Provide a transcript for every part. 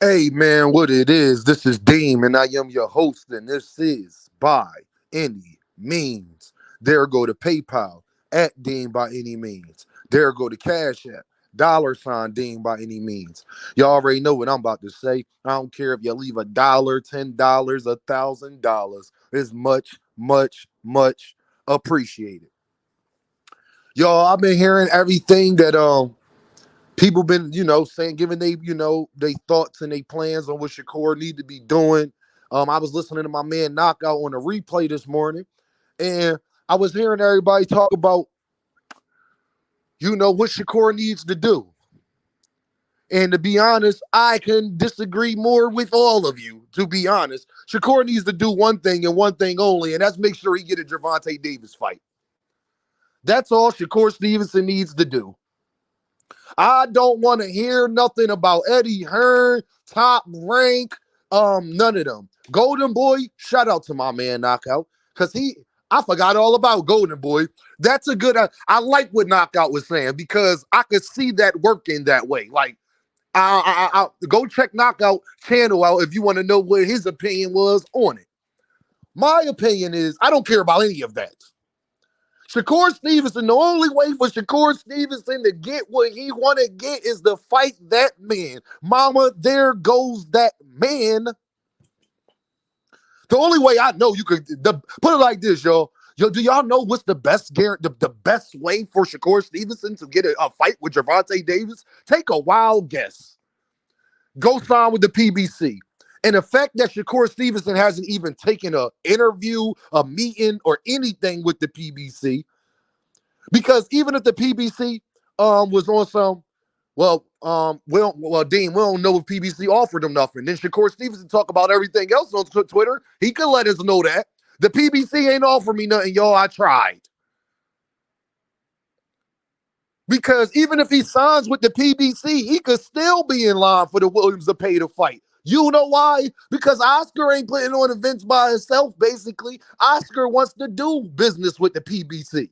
Hey man, what it is? This is Dean, and I am your host, and this is By Any Means. There go to PayPal at Dean by any means. There go to Cash App, $ Dean by any means. Y'all already know what I'm about to say. I don't care if you leave $1, $10, $1,000. It's much, much, much appreciated. Y'all, I've been hearing everything that people been, saying, giving they thoughts and they plans on what Shakur need to be doing. I was listening to my man Knockout on a replay this morning, and I was hearing everybody talk about, what Shakur needs to do. And to be honest, I can disagree more with all of you. To be honest, Shakur needs to do one thing and one thing only, and that's make sure he get a Gervonta Davis fight. That's all Shakur Stevenson needs to do. I don't want to hear nothing about Eddie Hearn, Top Rank, none of them. Golden Boy, shout out to my man Knockout, because I forgot all about Golden Boy. That's a good, I like what Knockout was saying, because I could see that working that way. Like, I go check Knockout channel out if you want to know what his opinion was on it. My opinion is, I don't care about any of that. Shakur Stevenson, the only way for Shakur Stevenson to get what he want to get is to fight that man. Mama, there goes that man. The only way I know you could put it like this, y'all. Yo, do y'all know what's the best the best way for Shakur Stevenson to get a fight with Gervonta Davis? Take a wild guess. Go sign with the PBC. And the fact that Shakur Stevenson hasn't even taken an interview, a meeting, or anything with the PBC, because even if the PBC was on some, Dean, we don't know if PBC offered him nothing. Then Shakur Stevenson talk about everything else on Twitter. He could let us know that. The PBC ain't offer me nothing, y'all. I tried. Because even if he signs with the PBC, he could still be in line for the Williams to pay to fight. You know why? Because Oscar ain't putting on events by himself, basically. Oscar wants to do business with the PBC.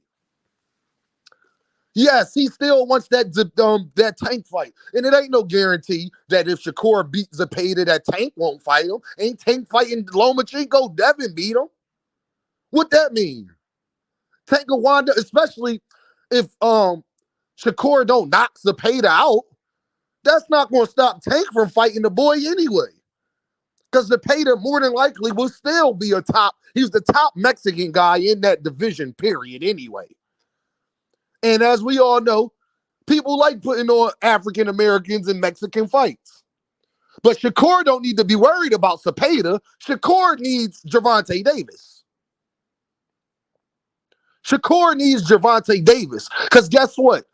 Yes, he still wants that Tank fight. And it ain't no guarantee that if Shakur beats Zepeda, that Tank won't fight him. Ain't Tank fighting Lomachenko? Devin beat him. What that mean? Tank will wind up, especially if Shakur don't knock Zepeda out, that's not going to stop Tank from fighting the boy anyway. Because Zepeda more than likely will still be he's the top Mexican guy in that division, period, anyway. And as we all know, people like putting on African Americans in Mexican fights. But Shakur don't need to be worried about Zepeda. Shakur needs Gervonta Davis. Shakur needs Gervonta Davis. Because guess what?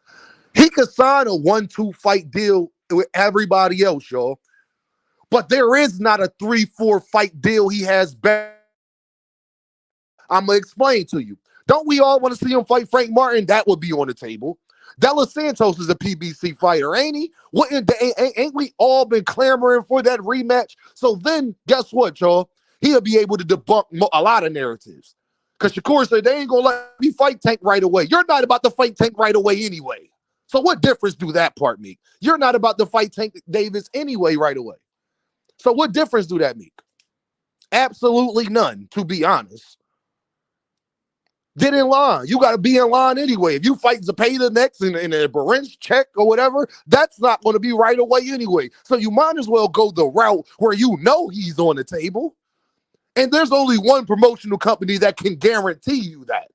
He could sign a 1-2 fight deal with everybody else, y'all. But there is not a 3-4 fight deal he has better. I'm going to explain to you. Don't we all want to see him fight Frank Martin? That would be on the table. De Los Santos is a PBC fighter, ain't he? Ain't we all been clamoring for that rematch? So then, guess what, y'all? He'll be able to debunk a lot of narratives. Because Shakur said they ain't going to let me fight Tank right away. You're not about to fight Tank right away anyway. So what difference do that part make? You're not about to fight Tank Davis anyway right away. So what difference do that make? Absolutely none, to be honest. Get in line. You got to be in line anyway. If you fight Zepeda next in a Barench check or whatever, that's not going to be right away anyway. So you might as well go the route where you know he's on the table. And there's only one promotional company that can guarantee you that.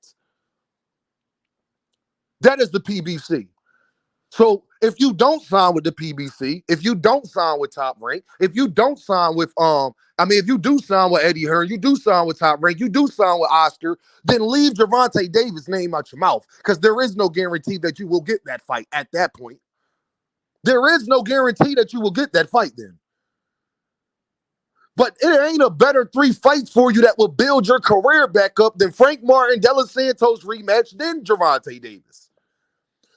That is the PBC. So if you don't sign with the PBC, if you don't sign with Top Rank, if you don't sign with if you do sign with Eddie Hearn, you do sign with Top Rank, you do sign with Oscar, then leave Gervonta Davis' name out your mouth, because there is no guarantee that you will get that fight at that point. There is no guarantee that you will get that fight then. But it ain't a better 3 fights for you that will build your career back up than Frank Martin, De Los Santos rematch, then Gervonta Davis.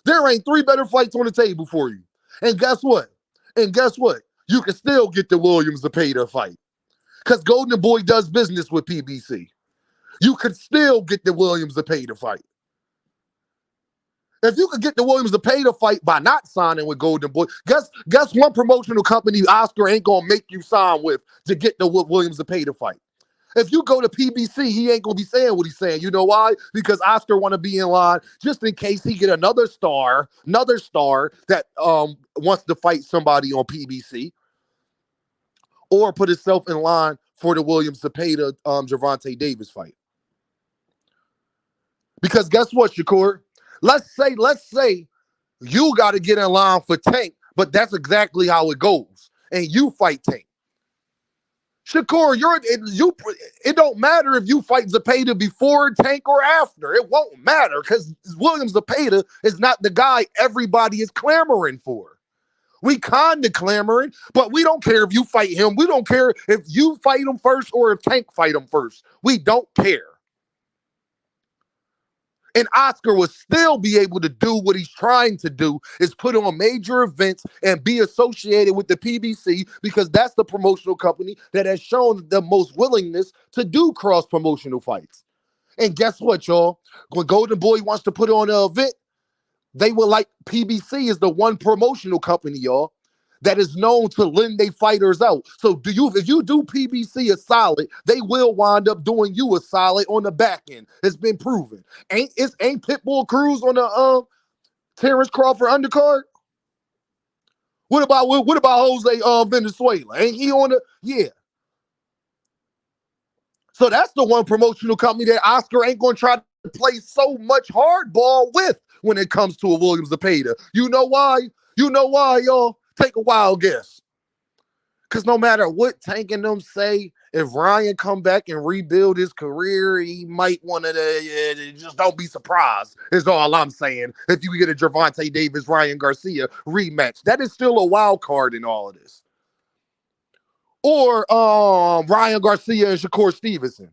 There ain't 3 better fights on the table for you. And guess what? You can still get the Williams to pay to fight. Because Golden Boy does business with PBC. You could still get the Williams to pay to fight. If you could get the Williams to pay the fight by not signing with Golden Boy, guess one promotional company Oscar ain't gonna make you sign with to get the Williams to pay the fight. If you go to PBC, he ain't gonna be saying what he's saying. You know why? Because Oscar want to be in line just in case he get another star that wants to fight somebody on PBC, or put himself in line for the Williams to pay the Gervonta Davis fight. Because guess what, Shakur? Let's say you got to get in line for Tank, but that's exactly how it goes, and you fight Tank. Shakur, it don't matter if you fight Zepeda before Tank or after. It won't matter because Williams Zepeda is not the guy everybody is clamoring for. We kind of clamoring, but we don't care if you fight him. We don't care if you fight him first or if Tank fight him first. We don't care. And Oscar will still be able to do what he's trying to do, is put on major events and be associated with the PBC, because that's the promotional company that has shown the most willingness to do cross-promotional fights. And guess what, y'all? When Golden Boy wants to put on an event, they will like PBC is the one promotional company, y'all, that is known to lend their fighters out. So if you do PBC a solid, they will wind up doing you a solid on the back end. It's been proven. Ain't Pitbull Cruz on the Terrence Crawford undercard? What about Jose Venezuela? Ain't he on the So that's the one promotional company that Oscar ain't gonna try to play so much hardball with when it comes to a Williams Zepeda. You know why? Y'all? Take a wild guess. Because no matter what Tank and them say, if Ryan come back and rebuild his career, he might want to just don't be surprised, is all I'm saying. If you get a Gervonta Davis, Ryan Garcia rematch, that is still a wild card in all of this. Or Ryan Garcia and Shakur Stevenson.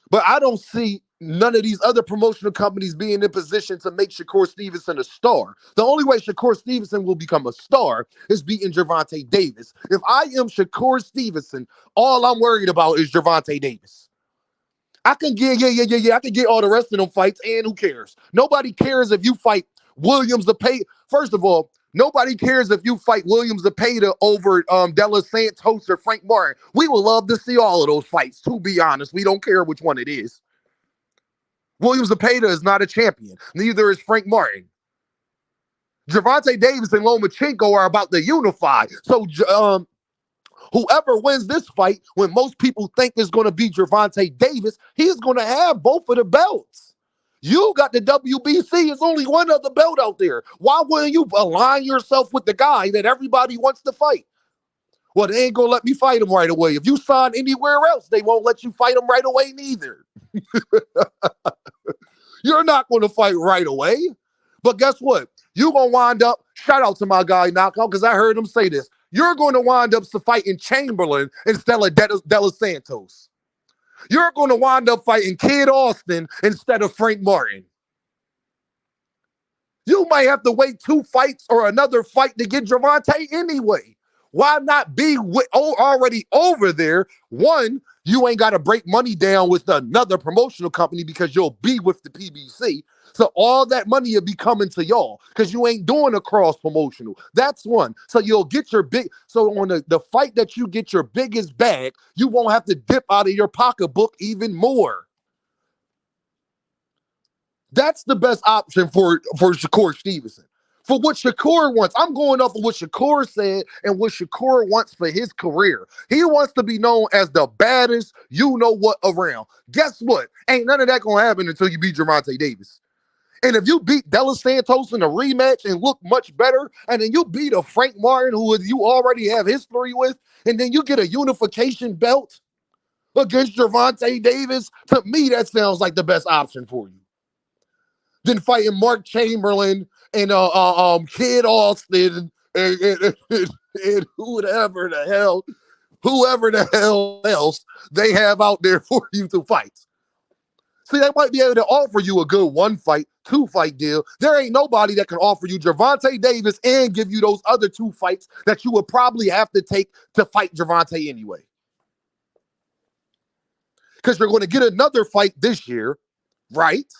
But I don't see none of these other promotional companies being in position to make Shakur Stevenson a star. The only way Shakur Stevenson will become a star is beating Gervonta Davis. If I am Shakur Stevenson, all I'm worried about is Gervonta Davis. I can get I can get all the rest of them fights, and who cares? Nobody cares if you fight Williams Zepeda. First of all, nobody cares if you fight Williams Zepeda over De Los Santos or Frank Martin. We would love to see all of those fights, to be honest. We don't care which one it is. Williams Zepeda is not a champion. Neither is Frank Martin. Gervonta Davis and Lomachenko are about to unify. So whoever wins this fight, when most people think is going to be Gervonta Davis, he's going to have both of the belts. You got the WBC. There's only one other belt out there. Why wouldn't you align yourself with the guy that everybody wants to fight? Well, they ain't going to let me fight him right away. If you sign anywhere else, they won't let you fight him right away neither. You're not going to fight right away. But guess what? You're going to wind up, shout out to my guy Knockout, because I heard him say this. You're going to wind up fighting Chamberlain instead of De Los Santos. You're going to wind up fighting Kid Austin instead of Frank Martin. You might have to wait 2 fights or another fight to get Gervonta anyway. Why not be already over there? One, you ain't got to break money down with another promotional company because you'll be with the PBC. So all that money will be coming to y'all because you ain't doing a cross promotional. That's one. So you'll get your so on the fight that you get your biggest bag, you won't have to dip out of your pocketbook even more. That's the best option for Shakur Stevenson. For what Shakur wants. I'm going off of what Shakur said and what Shakur wants for his career. He wants to be known as the baddest you-know-what around. Guess what? Ain't none of that going to happen until you beat Gervonta Davis. And if you beat De Los Santos in a rematch and look much better, and then you beat a Frank Martin who you already have history with, and then you get a unification belt against Gervonta Davis, to me, that sounds like the best option for you. Then fighting Mark Chamberlain and Kid Austin and whoever the hell else they have out there for you to fight. See, they might be able to offer you a good 1-fight, 2-fight deal. There ain't nobody that can offer you Gervonta Davis and give you those other 2 fights that you would probably have to take to fight Gervonta anyway. Because you're going to get another fight this year right?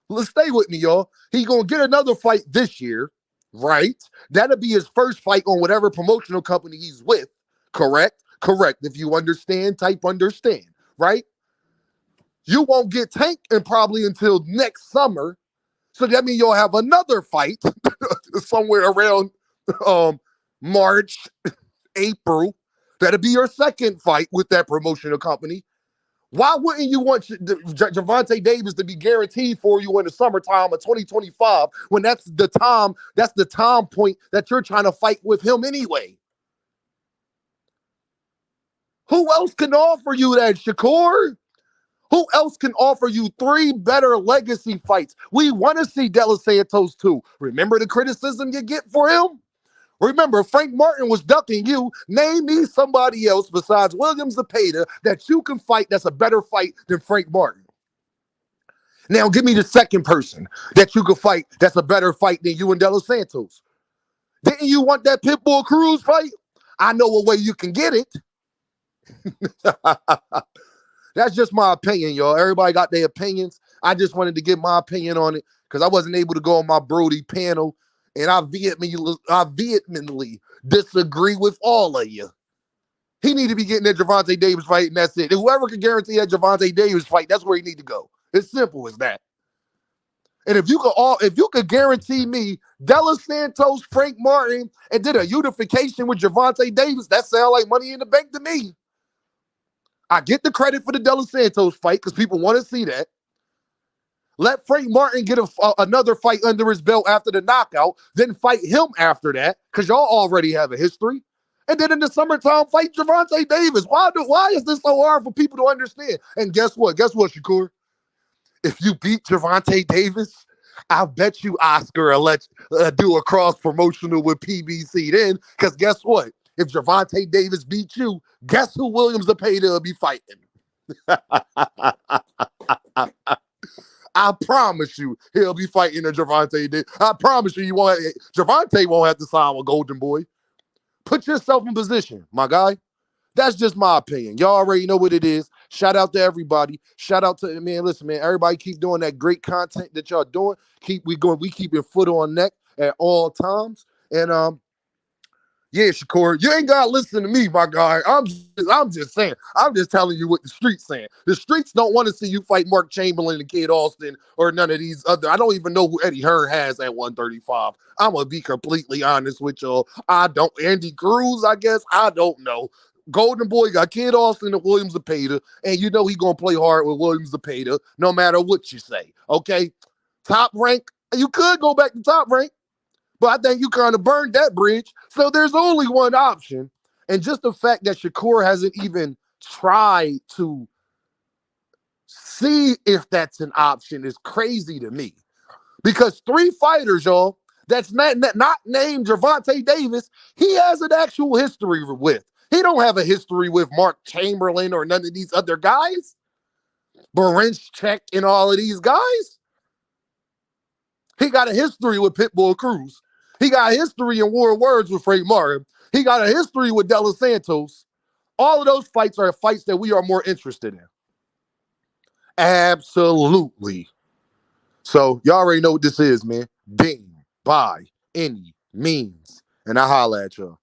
Let's stay with me, y'all. He gonna get another fight this year, right? That'll be his first fight on whatever promotional company he's with. Correct? Correct. If you understand, type understand, right? You won't get Tank and probably until next summer. So that means you'll have another fight somewhere around March, April. That'll be your second fight with that promotional company. Why wouldn't you want Gervonta Davis to be guaranteed for you in the summertime of 2025 when that's the time point that you're trying to fight with him anyway? Who else can offer you that, Shakur? Who else can offer you 3 better legacy fights? We want to see De Los Santos too. Remember the criticism you get for him? Remember, Frank Martin was ducking you. Name me somebody else besides Williams Zepeda that you can fight that's a better fight than Frank Martin. Now, give me the second person that you could fight that's a better fight than you and De Los Santos. Didn't you want that Pitbull Cruz fight? I know a way you can get it. That's just my opinion, y'all. Everybody got their opinions. I just wanted to give my opinion on it because I wasn't able to go on my Brody panel, and I vehemently disagree with all of you. He need to be getting that Gervonta Davis fight, and that's it. And whoever can guarantee that Gervonta Davis fight, that's where he need to go. It's simple as that. And if you could guarantee me De Los Santos, Frank Martin, and did a unification with Gervonta Davis, that sound like money in the bank to me. I get the credit for the De Los Santos fight because people want to see that. Let Frank Martin get another fight under his belt after the knockout, then fight him after that because y'all already have a history. And then in the summertime, fight Gervonta Davis. Why is this so hard for people to understand? And guess what? Guess what, Shakur? If you beat Gervonta Davis, I bet you Oscar will let do a cross promotional with PBC then. Because guess what? If Gervonta Davis beats you, guess who Williams Zepeda will be fighting? I promise you, he'll be fighting a Gervonta Davis. I promise you, Gervonta won't have to sign with Golden Boy. Put yourself in position, my guy. That's just my opinion. Y'all already know what it is. Shout out to everybody. Shout out to, man, listen, man, everybody keep doing that great content that y'all doing. We keep your foot on neck at all times. And yeah, Shakur, you ain't gotta listen to me, my guy. I'm just saying. I'm just telling you what the streets saying. The streets don't want to see you fight Mark Chamberlain and Kid Austin or none of these other. I don't even know who Eddie Hearn has at 135. I'm gonna be completely honest with y'all. I don't. Andy Cruz, I guess. I don't know. Golden Boy got Kid Austin and Williams Zepeda, and you know he gonna play hard with Williams Zepeda, no matter what you say. Okay, Top Rank. You could go back to Top Rank. But I think you kind of burned that bridge. So there's only one option. And just the fact that Shakur hasn't even tried to see if that's an option is crazy to me. Because 3 fighters, y'all, that's not named Gervonta Davis, he has an actual history with. He don't have a history with Mark Chamberlain or none of these other guys. Barenchek and all of these guys. He got a history with Pitbull Cruz. He got a history in War Words with Frank Martin. He got a history with De Los Santos. All of those fights are fights that we are more interested in. Absolutely. So y'all already know what this is, man. Ding by any means. And I holla at y'all.